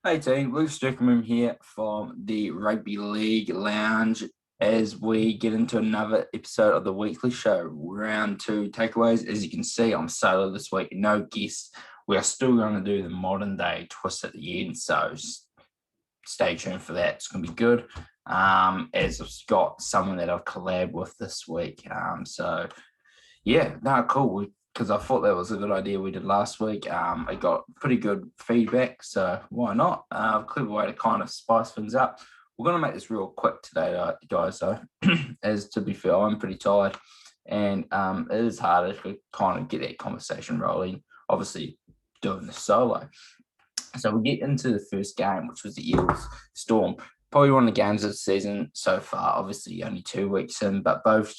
Hey team, Luke Stickerman here from the Rugby League Lounge as we get into another episode of the weekly show, round two takeaways. As you can see, I'm solo this week, no guests. We are still going to do the modern day twist at the end, so stay tuned for that. It's going to be good. As I've got someone that I've collabed with this week. Cool. Because I thought that was a good idea we did last week. I got pretty good feedback, so why not? Clever way to kind of spice things up. We're going to make this real quick today, guys, though, as to be fair, I'm pretty tired, and it is harder to kind of get that conversation rolling, obviously doing the solo. So we get into the first game, which was the Eels Storm. Probably one of the games of the season so far. Obviously, only 2 weeks in, but both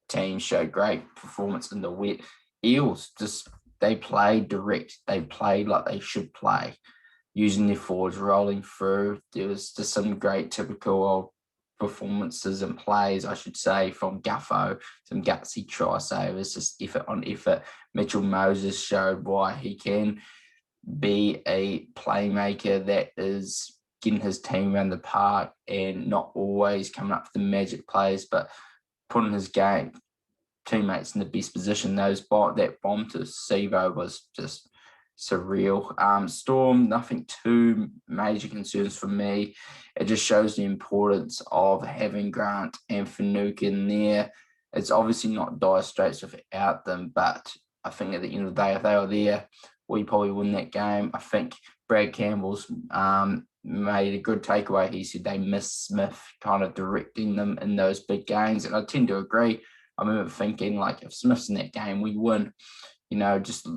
teams showed great performance in the wet. Eels just they played direct. They played like they should play, using their forwards rolling through. There was just some great typical performances and plays, I should say, from Guffo. Some gutsy try savers, just effort on effort. Mitchell Moses showed why he can be a playmaker that is getting his team around the park and not always coming up with the magic plays, but putting his game teammates in the best position. That bomb to Sevo was just surreal. Storm, nothing too major concerns for me. It just shows the importance of having Grant and Finucane there. It's obviously not dire straits without them, but I think at the end of the day, if they were there, we probably win that game. I think Brad Campbell's made a good takeaway. He said they miss Smith kind of directing them in those big games, and I tend to agree. I remember thinking, like, if Smith's in that game, we win. Just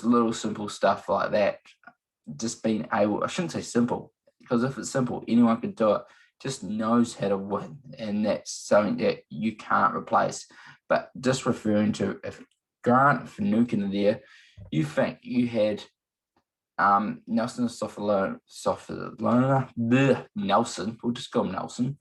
little simple stuff like that. Just being able, I shouldn't say simple, because if it's simple, anyone could do it. Just knows how to win, and that's something that you can't replace. But just referring to if Grant Finucane are there, you think you had Nelson Nelson, we'll just call him Nelson,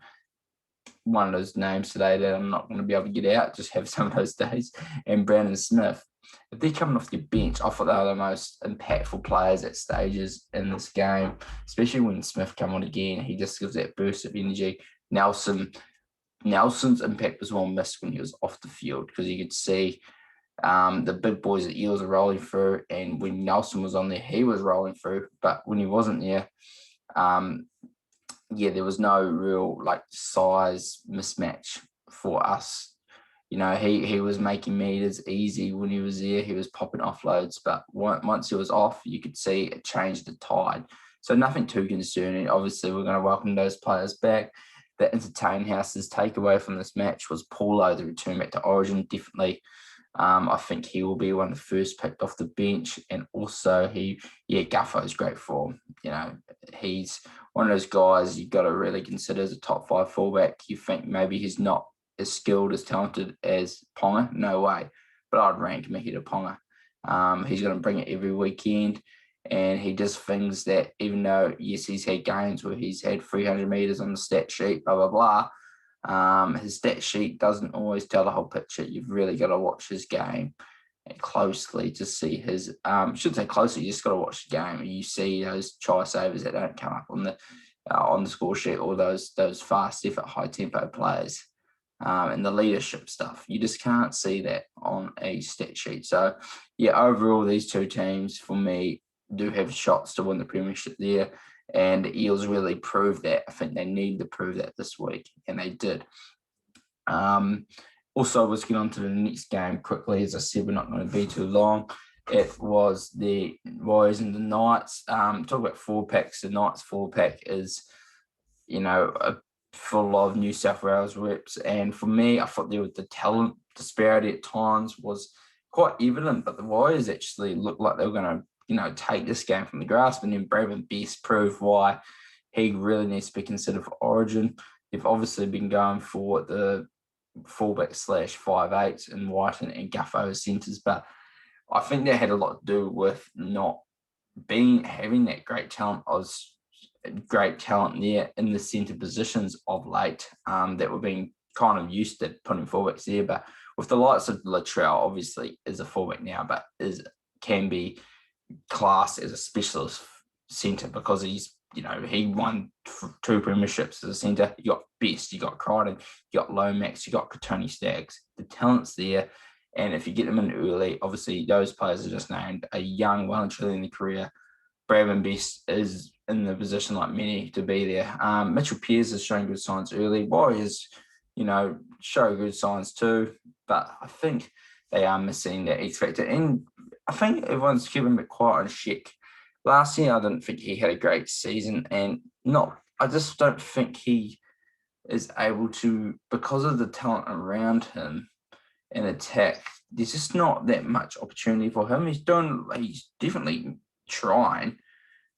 one of those names today that I'm not going to be able to get out, just have some of those days, and Brandon Smith. If they're coming off the bench, I thought they were the most impactful players at stages in this game, especially when Smith come on again. He just gives that burst of energy. Nelson's impact was well missed when he was off the field because you could see the big boys at Eels are rolling through, and when Nelson was on there, he was rolling through. But when he wasn't there, um, there was no real like size mismatch for us. He was making meters easy when he was there. He was popping offloads, but once he was off, you could see it changed the tide. So nothing too concerning. Obviously, we're going to welcome those players back. The Entertain House's takeaway from this match was Paulo, the return back to Origin. Definitely, I think he will be one of the first picked off the bench, and also Guffo's great form. He's one of those guys you've got to really consider as a top five fullback. You think maybe he's not as skilled, as talented as Ponga? No way. But I'd rank him ahead of Ponga. He's going to bring it every weekend, and he does things that, even though, yes, he's had games where he's had 300 metres on the stat sheet, blah, blah, blah, his stat sheet doesn't always tell the whole picture. You've really got to watch his game closely to see his. Shouldn't say closely. You just got to watch the game. You see those try savers that don't come up on the score sheet, or those fast effort, high tempo players, and the leadership stuff. You just can't see that on a stat sheet. So, overall, these two teams for me do have shots to win the premiership there. And the Eels really proved that. I think they need to prove that this week, and they did. Um, Also, let's get on to the next game quickly. As I said, we're not going to be too long. It was the Warriors and the Knights. Talk about four packs. The Knights four pack is, full of New South Wales reps. And for me, I thought the talent disparity at times was quite evident, but the Warriors actually looked like they were going to, take this game from the grasp. And then Braven Best proved why he really needs to be considered for Origin. They've obviously been going for the fullback slash 5'8" and Whiten and Guffo as centres, but I think that had a lot to do with not having that great talent there in the centre positions of late, that were being kind of used to putting fullbacks there. But with the likes of Latrell, obviously is a fullback now, but can be classed as a specialist centre because he won 2 premierships as a centre. You got Best, you got Crichton, you got Lomax, you got Tony Staggs. The talent's there. And if you get them in early, obviously those players are just named a young, well and truly in their career. Bradman Best is in the position like many to be there. Mitchell Pearce has shown good signs early. Warriors, show good signs too. But I think they are missing that X factor. And I think everyone's keeping a bit quiet on Sheck. Last year, I didn't think he had a great season. And I just don't think he is able to, because of the talent around him and attack, there's just not that much opportunity for him. He's definitely trying,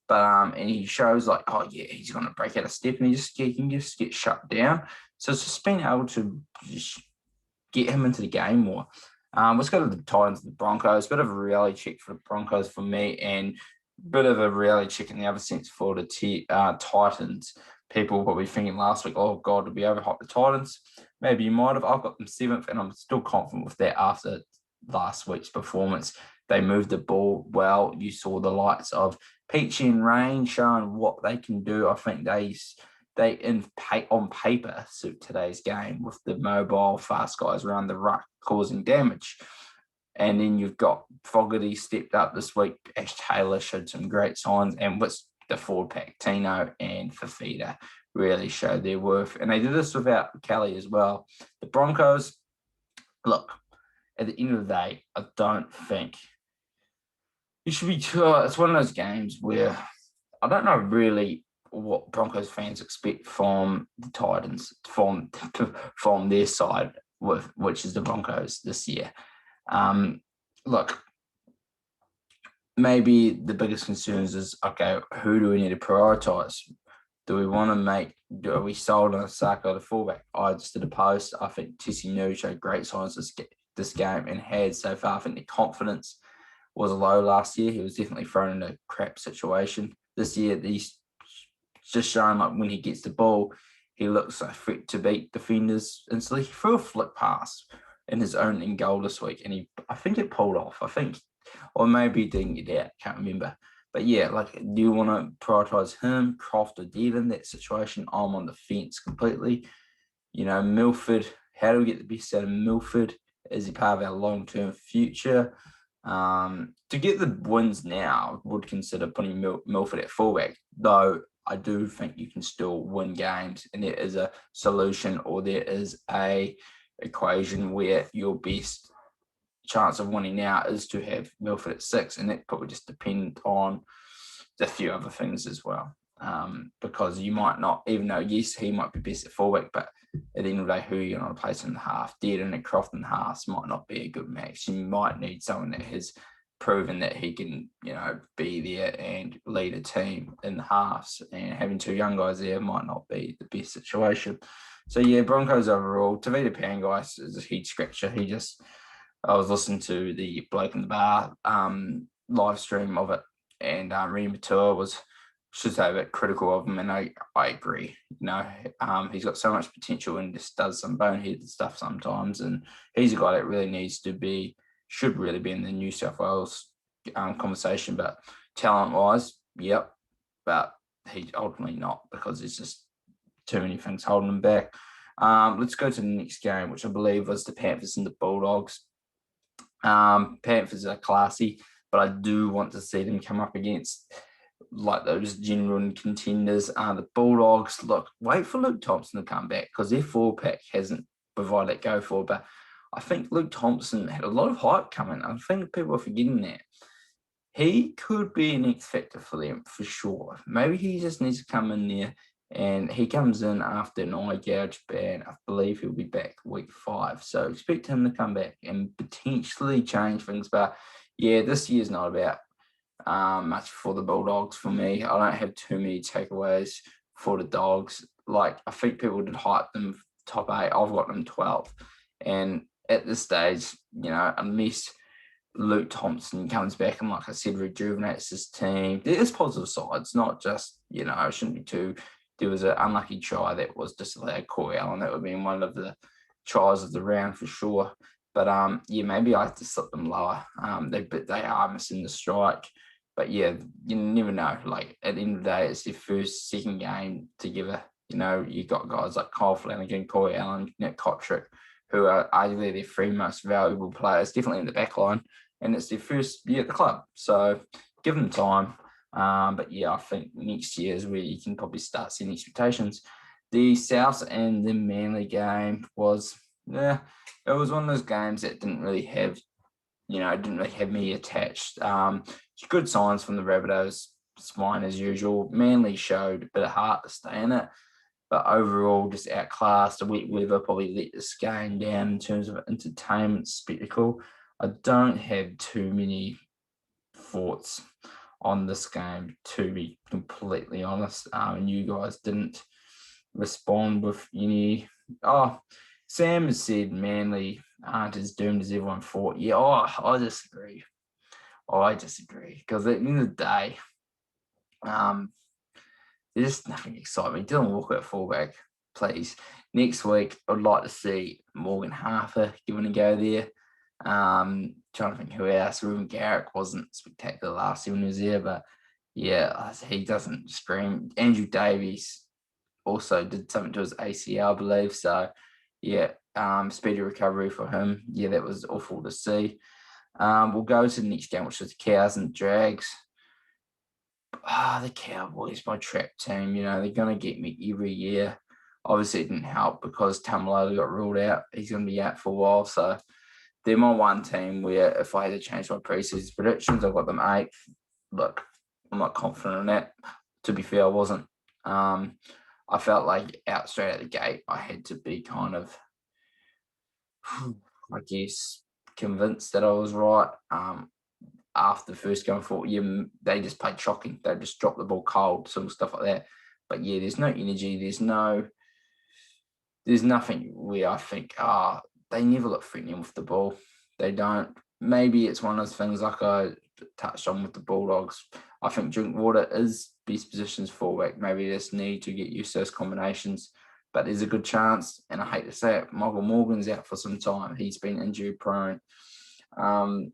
but and he shows like, oh yeah, he's going to break out a step, and he can just get shut down. So it's just being able to just get him into the game more. Let's go to the Titans, the Broncos. Bit of a reality check for the Broncos for me, and bit of a reality check in the other sense for the Titans. People were probably thinking last week, oh God, did we overhype the Titans? Maybe you might have. I've got them 7th, and I'm still confident with that after last week's performance. They moved the ball well. You saw the likes of Peachy and Rain showing what they can do. I think they on paper suit today's game with the mobile fast guys around the ruck causing damage. And then you've got Fogarty stepped up this week. Ash Taylor showed some great signs, and with the forward pack, Tino and Fafita really showed their worth. And they did this without Kelly as well. The Broncos, look, at the end of the day, I don't think you should be too. It's one of those games where I don't know really what Broncos fans expect from the Titans, from their side, which is the Broncos this year. Look, maybe the biggest concerns is, okay, who do we need to prioritise? Do we sold on Sako, the fullback? I just did a post. I think Tessie New showed great signs this game and had so far. I think the confidence was low last year. He was definitely thrown in a crap situation. This year, he's just showing like when he gets the ball, he looks a threat to beat defenders instantly. He threw a flick pass in his own in goal this week, and I think it pulled off. Or maybe he didn't get out. Can't remember. But yeah, like, do you want to prioritise him, Croft, or Devon? That situation, I'm on the fence completely. Milford. How do we get the best out of Milford? Is he part of our long-term future? To get the wins now, I would consider putting Milford at fullback, though I do think you can still win games, and there is a solution, or there is a equation where your best chance of winning now is to have Milford at 6, and that probably just depends on a few other things as well. Because you might not, even though, yes, he might be best at fullback, but at the end of the day, who you're going to place in the half? Dearden and Croft in the halves might not be a good match. You might need someone that has proven that he can, be there and lead a team in the halves, and having 2 young guys there might not be the best situation. So yeah, Broncos overall. Tavita Pangai is a huge scratcher. I was listening to the Bloke in the Bar live stream of it, and Remy Matua should say a bit critical of him, and I agree. He's got so much potential and just does some boneheaded stuff sometimes, and he's a guy that should really be in the New South Wales conversation. But talent-wise, yep, but he's ultimately not, because there's just too many things holding him back. Let's go to the next game, which I believe was the Panthers and the Bulldogs. Panthers are classy, but I do want to see them come up against like those genuine contenders. The Bulldogs, look, wait for Luke Thompson to come back, because their 4-pack hasn't provided that go for. But I think Luke Thompson had a lot of hype coming. I think people are forgetting that. He could be an X factor for them for sure. Maybe he just needs to come in there, and he comes in after an eye gouge ban. I believe he'll be back week 5. So expect him to come back and potentially change things. But yeah, this year's not about much for the Bulldogs for me. I don't have too many takeaways for the Dogs. Like, I think people did hype them top 8. I've got them 12th. And at this stage, unless Luke Thompson comes back and, like I said, rejuvenates his team, there's positive sides, not just, it shouldn't be too. There was an unlucky try that was disallowed, Corey Allen. That would have been one of the tries of the round for sure. But maybe I have to slip them lower. They are missing the strike. But yeah, you never know. Like at the end of the day, it's their second game together. You got guys like Kyle Flanagan, Corey Allen, Nick Kotrick, who are arguably their three most valuable players, definitely in the back line. And it's their first year at the club. So give them time. But yeah, I think next year is where you can probably start seeing expectations. The South and the Manly game was, it was one of those games that didn't really have me attached. Good signs from the Rabbitohs, fine as usual. Manly showed a bit of heart to stay in it, but overall just outclassed. The wet weather probably let this game down in terms of entertainment spectacle. I don't have too many thoughts on this game, to be completely honest. And you guys didn't respond with any. Sam has said Manly aren't as doomed as everyone thought. Yeah, I disagree. Because at the end of the day, there's just nothing exciting. Dylan Walker at fullback, please. Next week, I'd like to see Morgan Harper giving a go there. Trying to think who else. Ruben Garrick wasn't spectacular last year when he was there, but yeah, he doesn't scream. Andrew Davies also did something to his ACL, I believe. So yeah, speedy recovery for him. Yeah, that was awful to see. We'll go to the next game, which is the Cows and Drags. The Cowboys, my trap team, they're going to get me every year. Obviously, it didn't help because Tamalolo got ruled out. He's going to be out for a while. So they're my one team where if I had to change my preseason predictions, I've got them 8th. Look, I'm not confident in that. To be fair, I wasn't. I felt like out straight at the gate, I had to be kind of, I guess, convinced that I was right. After the first game, I thought, yeah, they just played shocking. They just dropped the ball cold, some stuff like that. But yeah, there's no energy. There's nothing where I think, they never look threatening with the ball. They don't. Maybe it's one of those things like I touched on with the Bulldogs. I think Drinkwater is best positions fullback. Maybe they just need to get used to those combinations. But there's a good chance, and I hate to say it, Michael Morgan's out for some time. He's been injury prone. And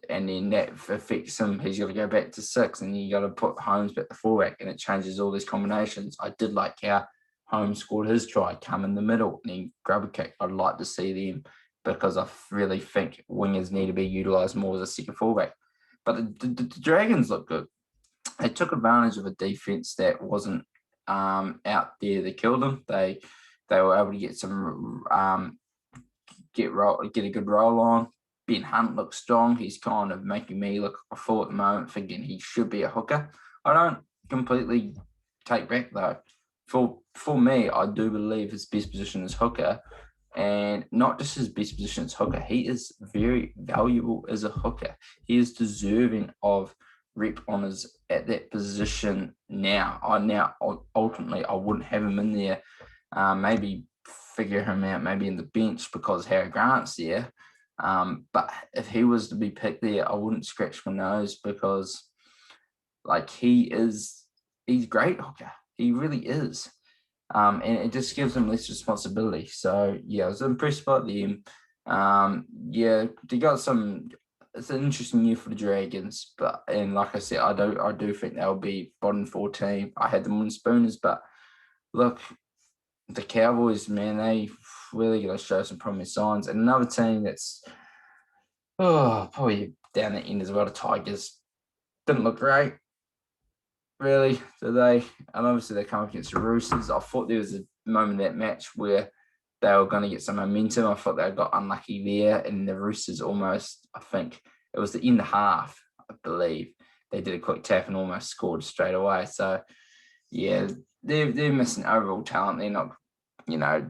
then that affects him. He's got to go back to 6, and you got to put Holmes back to fullback, and it changes all these combinations. I did like how Holmes scored his try, come in the middle, and then grab a kick. I'd like to see them because I really think wingers need to be utilised more as a second fullback. But the Dragons look good. They took advantage of a defence that wasn't out there that killed them. They were able to get some get a good roll on. Ben Hunt looks strong. He's kind of making me look full at the moment, thinking he should be a hooker. I don't completely take back though. For me, I do believe his best position is hooker, and not just his best position as hooker. He is very valuable as a hooker. He is deserving of rep honours at that position now. Ultimately, I wouldn't have him in there. Maybe figure him out maybe in the bench because Harry Grant's there. But if he was to be picked there, I wouldn't scratch my nose because he's great hooker. He really is. And it just gives him less responsibility. So yeah, I was impressed by them. They got some. It's an interesting year for the Dragons, and like I said, I do think they'll be bottom 14. I had them on Spooners, but look, the Cowboys, man, they really got to show some promising signs. And another team that's probably down the end as well, the Tigers didn't look great, really, did they? And obviously they come up against the Roosters. I thought there was a moment in that match where they were going to get some momentum. I thought they got unlucky there, and the Roosters almost, I think it was the end half, I believe, they did a quick tap and almost scored straight away. So yeah, they're missing overall talent. They're not,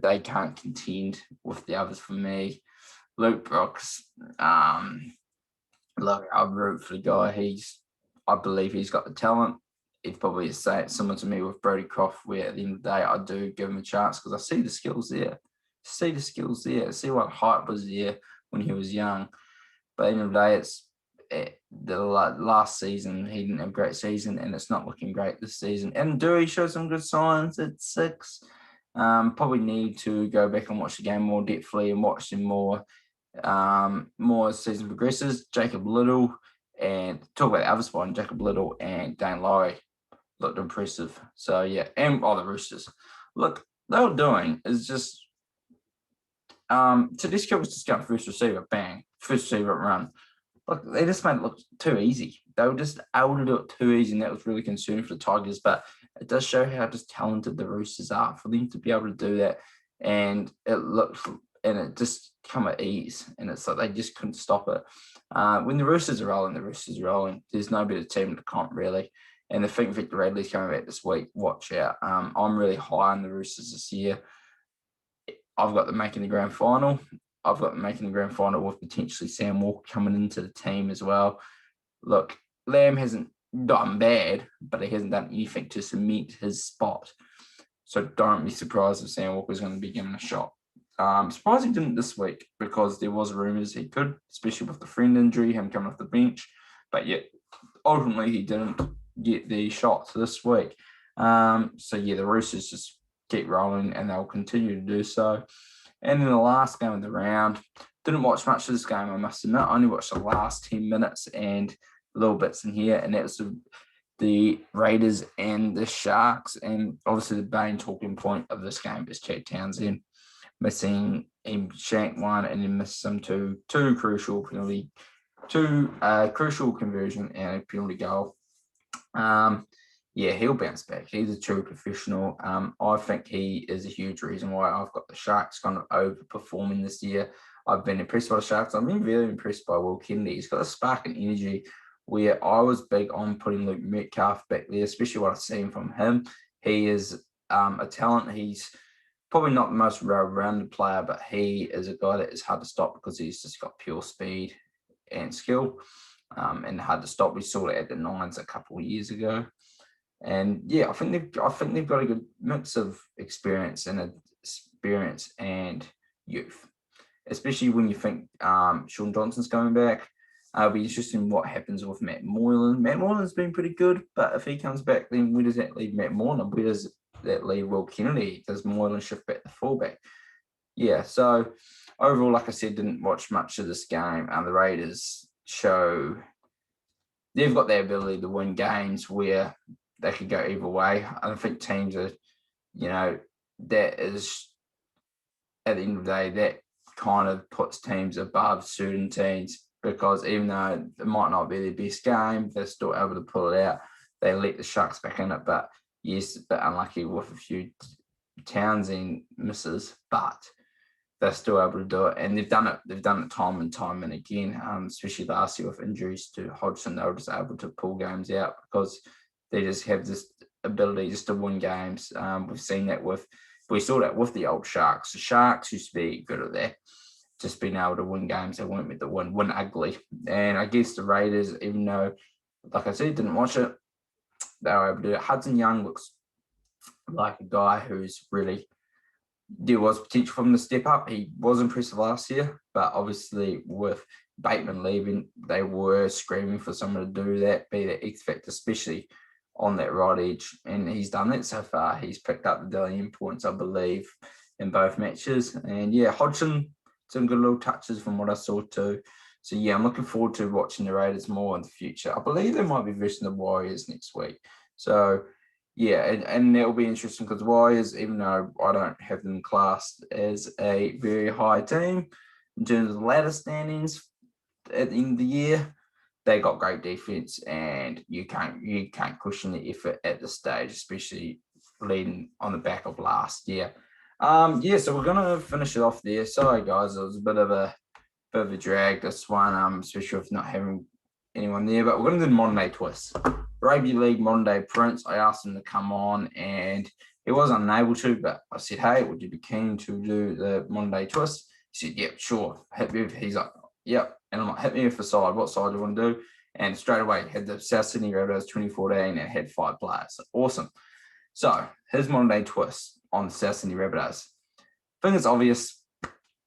they can't contend with the others for me. Luke Brooks, look, I root for the guy. I believe he's got the talent. It's probably similar to me with Brodie Croft, where at the end of the day, I do give him a chance because I see the skills there. I see what hype was there when he was young. But at the end of the day, it's the last season, he didn't have a great season, and it's not looking great this season. And Dewey showed some good signs at 6. Probably need to go back and watch the game more depthly and watch him more as season progresses. Jacob Little And talk about the other spot, Jacob Little and Dane Laurie looked impressive. So yeah, and all the Roosters. Look, they were doing is just Tedesco was just going first receiver, bang, first receiver run. Look, they just made it look too easy. They were just able to do it too easy, and that was really concerning for the Tigers. But it does show how just talented the Roosters are for them to be able to do that. And it just come at ease, and it's like they just couldn't stop it. When the Roosters are rolling, the Roosters are rolling. There's no better team in the comp, really. And I think Victor Radley's coming back this week. Watch out. I'm really high on the Roosters this year. I've got them making the grand final. I've got them making the grand final with potentially Sam Walker coming into the team as well. Look, Lamb hasn't done bad, but he hasn't done anything to cement his spot. So don't be surprised if Sam Walker's going to be given a shot. Surprised he didn't this week because there was rumours he could, especially with the friend injury, him coming off the bench. But yet, ultimately, he didn't get the shots this week. So yeah, the Roosters just keep rolling and they'll continue to do so. And in the last game of the round, didn't watch much of this game, I must admit. I only watched the last 10 minutes and little bits in here, and that was the Raiders and the Sharks. And obviously the main talking point of this game is Chad Townsend missing him shanked one and then missed some two crucial conversion and a penalty goal. Yeah, he'll bounce back. He's a true professional. I think he is a huge reason why I've got the Sharks kind of overperforming this year. I've been impressed by the Sharks. I've been really impressed by Will Kennedy. He's got a spark and energy where I was big on putting Luke Metcalf back there, especially what I've seen from him. He is a talent. He's probably not the most well-rounded player, but he is a guy that is hard to stop because he's just got pure speed and skill and hard to stop. We saw it at the Nines a couple of years ago. And yeah, I think they've got a good mix of experience and youth, especially when you think Sean Johnson's coming back. It'll be interesting what happens with Matt Moylan. Matt Moylan's been pretty good, but if he comes back, then where does that leave Matt Moylan? Where does that leave Will Kennedy? Does Moylan shift back to fullback? Yeah, so overall, like I said, didn't watch much of this game. The Raiders show they've got the ability to win games where they could go either way. I don't think teams are, that is, at the end of the day, that kind of puts teams above certain teams because even though it might not be their best game, they're still able to pull it out. They let the Sharks back in it, but yes, a bit unlucky with a few Townsend misses, but they're still able to do it. And they've done it time and time and again, especially last year with injuries to Hodgson. They were just able to pull games out because they just have this ability just to win games. We saw that with the old Sharks. The Sharks used to be good at that, just being able to win games. They weren't meant to win ugly. And I guess the Raiders, even though, like I said, didn't watch it, they were able to do it. Hudson Young looks like a guy who's really, there was potential for him to step up. He was impressive last year, but obviously with Bateman leaving, they were screaming for someone to do that, be the X factor, especially on that right edge. And he's done that so far. He's picked up the Dalian points, I believe, in both matches. And yeah, Hodgson, some good little touches from what I saw too. So yeah, I'm looking forward to watching the Raiders more in the future. I believe they might be versing the Warriors next week. So yeah, and that'll be interesting because the Warriors, even though I don't have them classed as a very high team in terms of the ladder standings at the end of the year, they got great defense, and you can't question the effort at this stage, especially leading on the back of last year. So we're gonna finish it off there. Sorry guys, it was a bit of a drag this one, especially with not having anyone there. But we're gonna do the modern day twist. Rugby League modern day Prince. I asked him to come on, and he was unable to. But I said, "Hey, would you be keen to do the modern day twist?" He said, "Yep, sure." Hit me. He's like, "Yep." And I'm like, "Hit me with the side. What side do you want to do?" And straight away, had the South Sydney Rabbitohs 2014 and had 5 players. Awesome. So his modern day twist on the South Sydney Rabbitohs. I think it's obvious,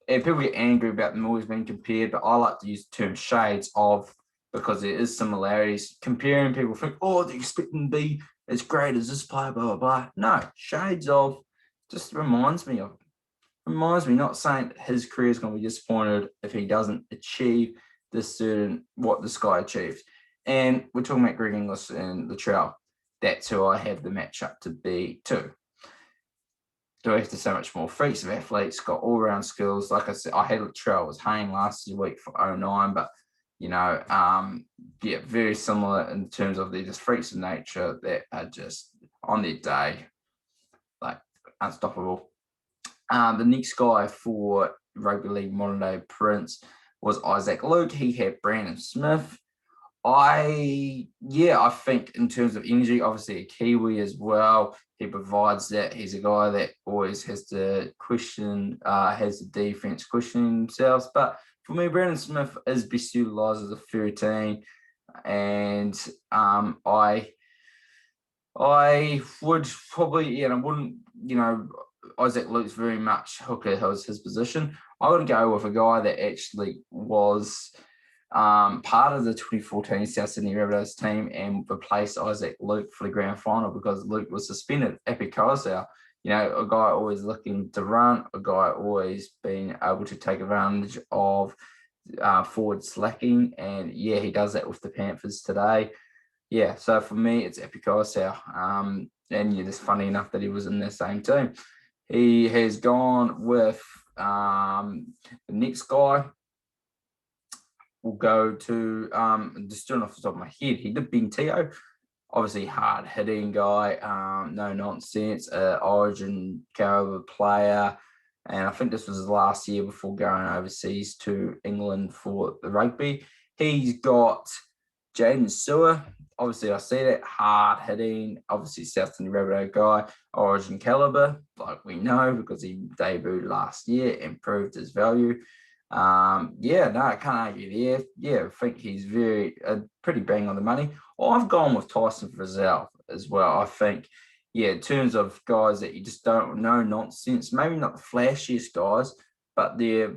and people get angry about them always being compared, but I like to use the term shades of because there is similarities. Comparing, people think, oh, they expect them to be as great as this player, blah, blah, blah. No, shades of just reminds me, not saying that his career is going to be disappointed if he doesn't achieve what this guy achieved. And we're talking about Greg Inglis and Latrell. That's who I have the matchup to be too. Do I have to say much more? Freaks of athletes, got all-round skills. Like I said, I had Latrell was Hayne last week for 09, but very similar in terms of they're just freaks of nature that are just on their day, like unstoppable. The next guy for Rugby League Modern Day Prince was Isaac Luke. He had Brandon Smith. I think in terms of energy, obviously a Kiwi as well. He provides that. He's a guy that always has to question, has the defense questioning themselves. But for me, Brandon Smith is best utilised as a 13, and I would probably, I wouldn't, Isaac Luke's very much hooker was his position. I would go with a guy that actually was part of the 2014 South Sydney Rabbitohs team and replaced Isaac Luke for the grand final because Luke was suspended. Epi Koroisau, a guy always looking to run, a guy always being able to take advantage of forward slacking, and he does that with the Panthers today. So for me, it's Epi Koroisau. And it's funny enough that he was in the same team. He has gone with the next guy. We'll go to, just doing off the top of my head, he did Ben Teo. Obviously, hard-hitting guy, no nonsense, Origin caliber player. And I think this was his last year before going overseas to England for the rugby. He's got Jaden Sewer. Obviously, I see that, hard-hitting, obviously South Sydney Rabbitoh guy, Origin caliber, like we know, because he debuted last year and proved his value. I can't argue there. I think he's pretty bang on the money. I've gone with Tyson Frizell as well. I think, in terms of guys that you just don't know nonsense, maybe not the flashiest guys, but they're,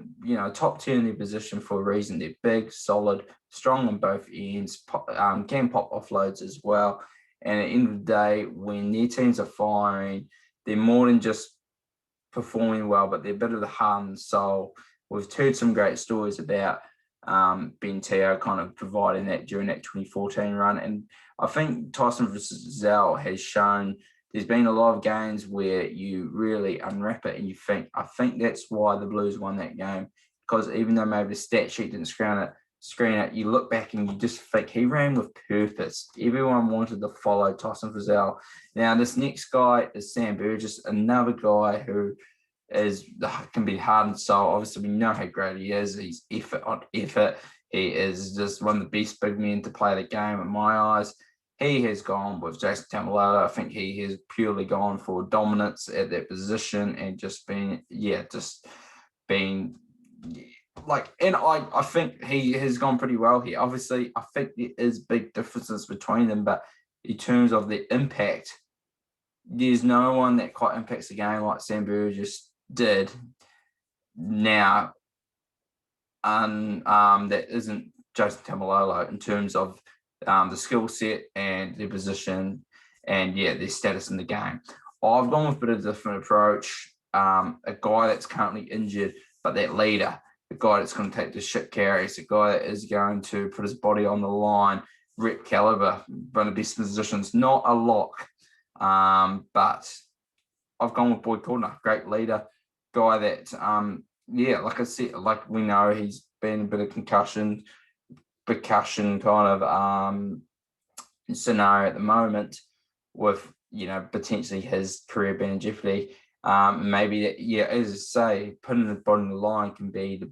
top 10 in their position for a reason. They're big, solid, strong on both ends, can pop offloads as well. And at the end of the day, when their teams are firing, they're more than just performing well, but they're a bit of the heart and soul. We've heard some great stories about Ben Teo kind of providing that during that 2014 run. And I think Tyson Frizell has shown there's been a lot of games where you really unwrap it and you think, I think that's why the Blues won that game. Because even though maybe the stat sheet didn't screen it, you look back and you just think he ran with purpose. Everyone wanted to follow Tyson Frizell. Now, this next guy is Sam Burgess, another guy who can be hard and soul. Obviously, we know how great he is. He's effort on effort. He is just one of the best big men to play the game in my eyes. He has gone with Jason Taumalolo. I think he has purely gone for dominance at that position and just been like, and I think he has gone pretty well here. Obviously, I think there is big differences between them, but in terms of the impact, there's no one that quite impacts the game like Sam Burgess did now, and that isn't Jason Taumalolo in terms of the skill set and their position and their status in the game. I've gone with a bit of a different approach. A guy that's currently injured, but that leader, the guy that's going to take the ship carries, the guy that is going to put his body on the line, rep caliber, one of the best positions, not a lock. But I've gone with Boyd Cordner, great leader, guy that, like I said, like we know he's been a bit of percussion kind of scenario at the moment with, potentially his career being in jeopardy. Maybe that, as I say, putting his body on the line can be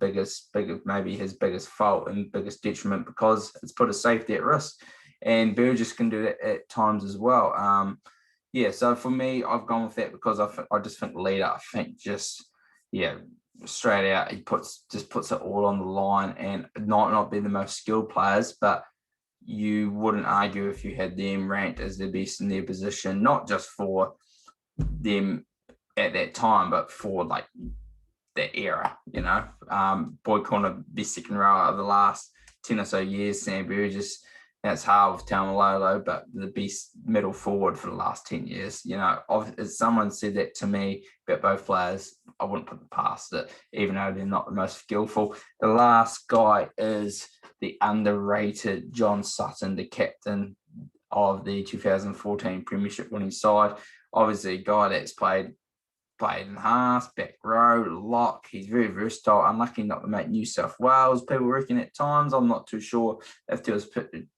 maybe his biggest fault and biggest detriment because it's put his safety at risk. And Burgess can do that at times as well. So for me, I've gone with that because I just think leader. I think straight out, he puts it all on the line and not be the most skilled players, but you wouldn't argue if you had them ranked as the best in their position, not just for them at that time, but for like that era, Boyd Cordner, best second row of the last 10 or so years, Sam Burgess, that's hard with Taumalolo, but the best middle forward for the last 10 years. If someone said that to me about both players, I wouldn't put them past it, even though they're not the most skillful. The last guy is the underrated John Sutton, the captain of the 2014 Premiership winning side. Obviously, a guy that's played in half, back row, lock. He's very versatile. Unlucky not to make New South Wales, people reckon at times. I'm not too sure if there was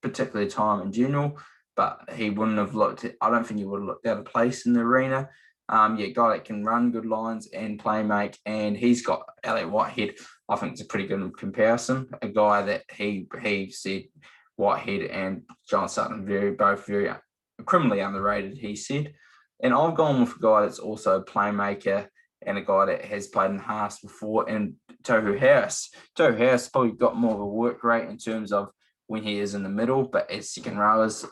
particularly time in general, but he wouldn't have I don't think he would have looked out of place in the arena. Guy that can run good lines and play make, and he's got Elliot Whitehead. I think it's a pretty good comparison. A guy that he said Whitehead and John Sutton both very criminally underrated, he said. And I've gone with a guy that's also a playmaker and a guy that has played in halves before, and Tohu Harris. Tohu Harris probably got more of a work rate in terms of when he is in the middle, but as second rowers,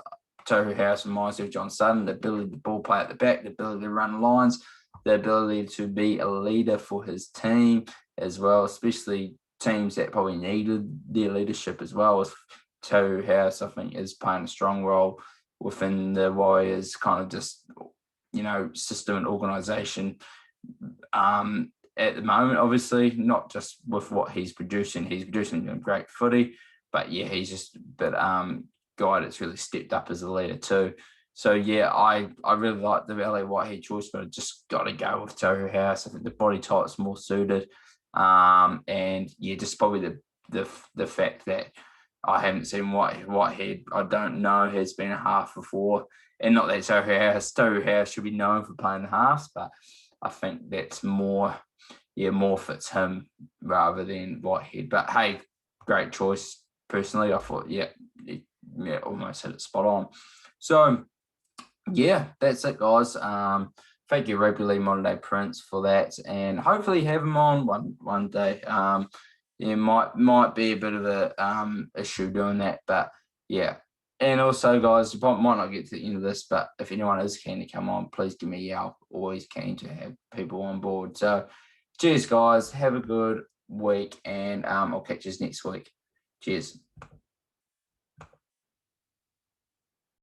Tohu Harris reminds me of John Sutton, the ability to ball play at the back, the ability to run lines, the ability to be a leader for his team as well, especially teams that probably needed their leadership as well. As Tohu Harris, I think, is playing a strong role within the Warriors kind of just, system and organisation at the moment, obviously, not just with what he's producing. He's producing great footy, but yeah, he's just guy that's really stepped up as a leader too. So yeah, I really like the LA Whitehead choice, but I just got to go with Tohu Harris. I think the body type's more suited, and yeah, just probably the fact that I haven't seen Whitehead. I don't know has been a half before, and not that Tohu Harris should be known for playing the halves, but I think that's more fits him rather than Whitehead. But hey, great choice. Personally, I thought almost hit it spot on. So yeah, that's it, guys. Thank you, Rugby League Modern Day Prince, for that, and hopefully have him on one day. Might be a bit of a issue doing that, but yeah. And also, guys, you might not get to the end of this, but if anyone is keen to come on, please give me a yell. Always keen to have people on board. So, cheers, guys. Have a good week, and I'll catch you next week. Cheers.